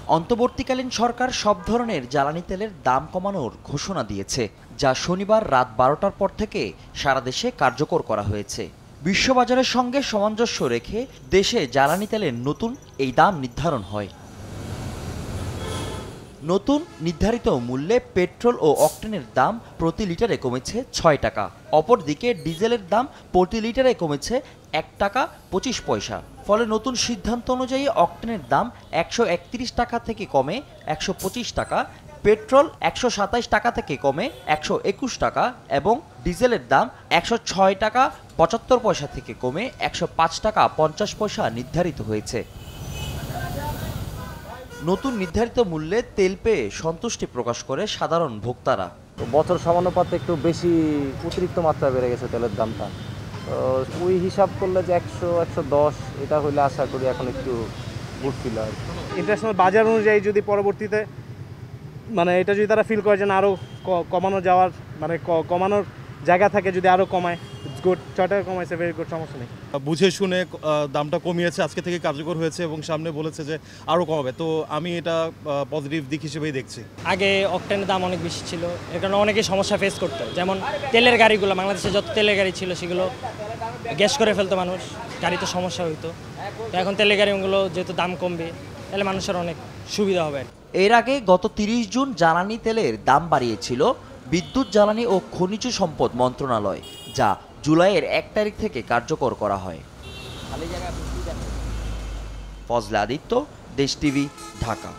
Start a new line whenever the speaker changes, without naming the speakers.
অন্তর্বর্তীকালীন সরকার সব ধরনের জ্বালানি তেলের দাম কমানোর ঘোষণা দিয়েছে, যা শনিবার রাত 12টার পর থেকে সারা দেশে কার্যকর করা হয়েছে। বিশ্ববাজারের সঙ্গে সামঞ্জস্য রেখে দেশে জ্বালানি তেলের নতুন এই দাম নির্ধারণ হয়। নতুন নির্ধারিত মূল্যে পেট্রোল ও অকটেনের দাম প্রতি লিটারে কমেছে 6 টাকা। অপরদিকে ডিজেলের দাম প্রতি লিটারে কমেছে 1 টাকা 25 পয়সা। ফলে নতুন সিদ্ধান্ত অনুযায়ী অকটেনের দাম 131 টাকা থেকে কমে 125 টাকা, পেট্রোল 127 টাকা থেকে কমে 121 টাকা এবং ডিজেলের দাম 106 টাকা 75 পয়সা থেকে কমে 105 টাকা 50 পয়সা নির্ধারিত হয়েছে। নতুন নির্ধারিত মূল্যে তেল পেয়ে সন্তুষ্টি প্রকাশ করে সাধারণ ভোক্তারা।
বছর সমানুপাতে একটু বেশি অতিরিক্ত মাত্রায় বেড়ে গেছে তেলের দামটা। তো ওই হিসাব করলে যে 100-110 এটা হইলে আশা করি এখন একটু গুড ফিল হয়।
ইন্টারন্যাশনাল বাজার অনুযায়ী যদি পরবর্তীতে এটা যদি তারা ফিল করে যে আরও কমানো যাওয়ার কমানোর জায়গা থাকে, যদি আরও কমায়, গুড। 6 টাকা কমাইছে, ভেরি গুড, সমস্যা নেই।
বুঝে শুনে দামটা কমিয়েছে, আজকে থেকে কার্যকর হয়েছে এবং সামনে বলেছে যে আরও কমাবে। তো আমি এটা পজিটিভ দিক হিসেবেই দেখছি।
আগে অকটেনের দাম অনেক বেশি ছিল, এর কারণে অনেকেই সমস্যা ফেস করতো। যেমন তেলের গাড়িগুলো, বাংলাদেশে যত তেলের গাড়ি ছিল সেগুলো গ্যাস করে ফেলতো মানুষ, গাড়িতে সমস্যা হইতো। তো এখন তেলের গাড়িগুলো যেহেতু দাম কমবে, তাহলে মানুষের অনেক সুবিধা হবে।
এর আগে গত 30 জুন জ্বালানি তেলের দাম বাড়িয়েছিল বিদ্যুৎ, জ্বালানি ও খনিজ সম্পদ মন্ত্রণালয়, যা জুলাইয়ের 1 তারিখ থেকে কার্যকর করা হয়। ফজলে আদিত্য, দেশ টিভি, ঢাকা।